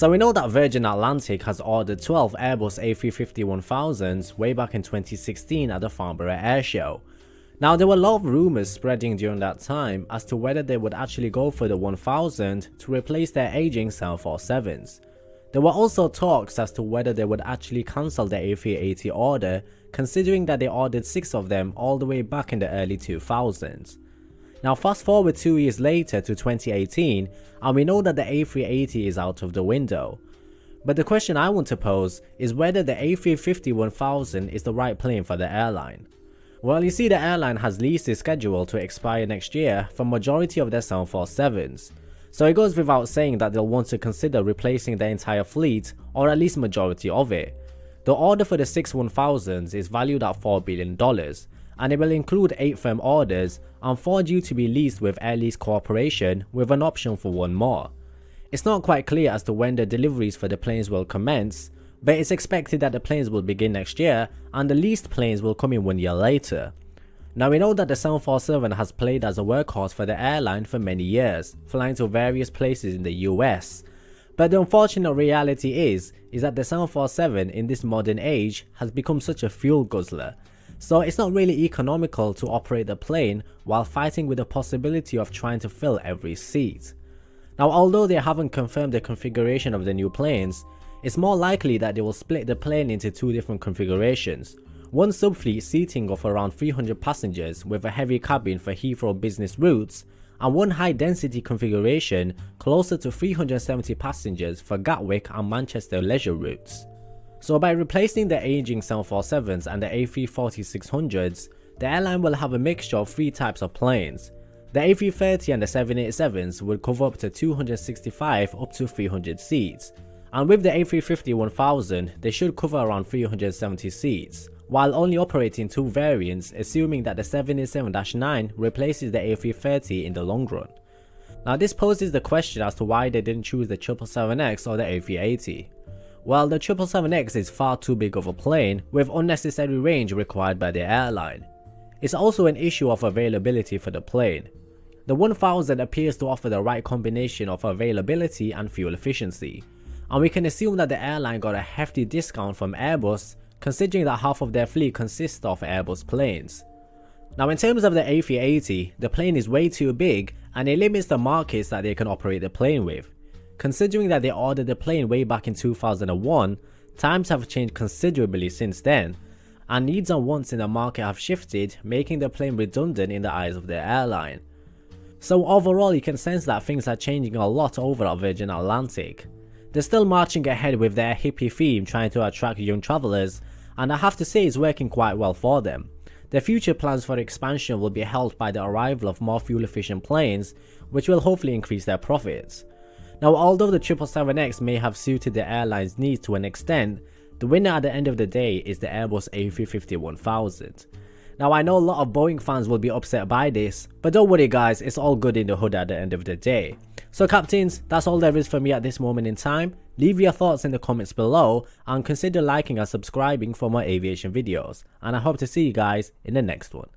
So we know that Virgin Atlantic has ordered 12 Airbus A350-1000s way back in 2016 at the Farnborough Air Show. Now there were a lot of rumours spreading during that time as to whether they would actually go for the 1000 to replace their aging 747s. There were also talks as to whether they would actually cancel the A380 order, considering that they ordered 6 of them all the way back in the early 2000s. Now fast forward 2 years later to 2018 and we know that the A380 is out of the window. But the question I want to pose is whether the A350-1000 is the right plane for the airline. Well, you see, the airline has leases scheduled to expire next year for majority of their 747s. So it goes without saying that they'll want to consider replacing their entire fleet, or at least majority of it. The order for the 6 1000s is valued at $4 billion, and it will include 8 firm orders and 4 due to be leased with Air Lease Corporation with an option for 1 more. It's not quite clear as to when the deliveries for the planes will commence, but it's expected that the planes will begin next year and the leased planes will come in 1 year later. Now we know that the 747 has played as a workhorse for the airline for many years, flying to various places in the US. But the unfortunate reality is that the 747 in this modern age has become such a fuel guzzler. So it's not really economical to operate the plane while fighting with the possibility of trying to fill every seat. Now although they haven't confirmed the configuration of the new planes, it's more likely that they will split the plane into 2 different configurations. One subfleet seating of around 300 passengers with a heavy cabin for Heathrow business routes, and one high density configuration closer to 370 passengers for Gatwick and Manchester leisure routes. So by replacing the aging 747s and the A340-600s, the airline will have a mixture of 3 types of planes. The A330 and the 787s will cover up to 265 up to 300 seats, and with the A350-1000 they should cover around 370 seats, while only operating 2 variants, assuming that the 787-9 replaces the A330 in the long run. Now this poses the question as to why they didn't choose the 777X or the A380. Well, the 777X is far too big of a plane with unnecessary range required by the airline. It's also an issue of availability for the plane. The 1000 appears to offer the right combination of availability and fuel efficiency, and we can assume that the airline got a hefty discount from Airbus, considering that half of their fleet consists of Airbus planes. Now in terms of the A380, the plane is way too big and it limits the markets that they can operate the plane with. Considering that they ordered the plane way back in 2001, times have changed considerably since then, and needs and wants in the market have shifted, making the plane redundant in the eyes of the airline. So overall you can sense that things are changing a lot over at Virgin Atlantic. They're still marching ahead with their hippie theme, trying to attract young travellers, and I have to say it's working quite well for them. Their future plans for expansion will be helped by the arrival of more fuel efficient planes, which will hopefully increase their profits. Now although the 777X may have suited the airline's needs to an extent, the winner at the end of the day is the Airbus A350-1000. Now I know a lot of Boeing fans will be upset by this, but don't worry guys, it's all good in the hood at the end of the day. So captains, that's all there is for me at this moment in time. Leave your thoughts in the comments below and consider liking and subscribing for more aviation videos, and I hope to see you guys in the next one.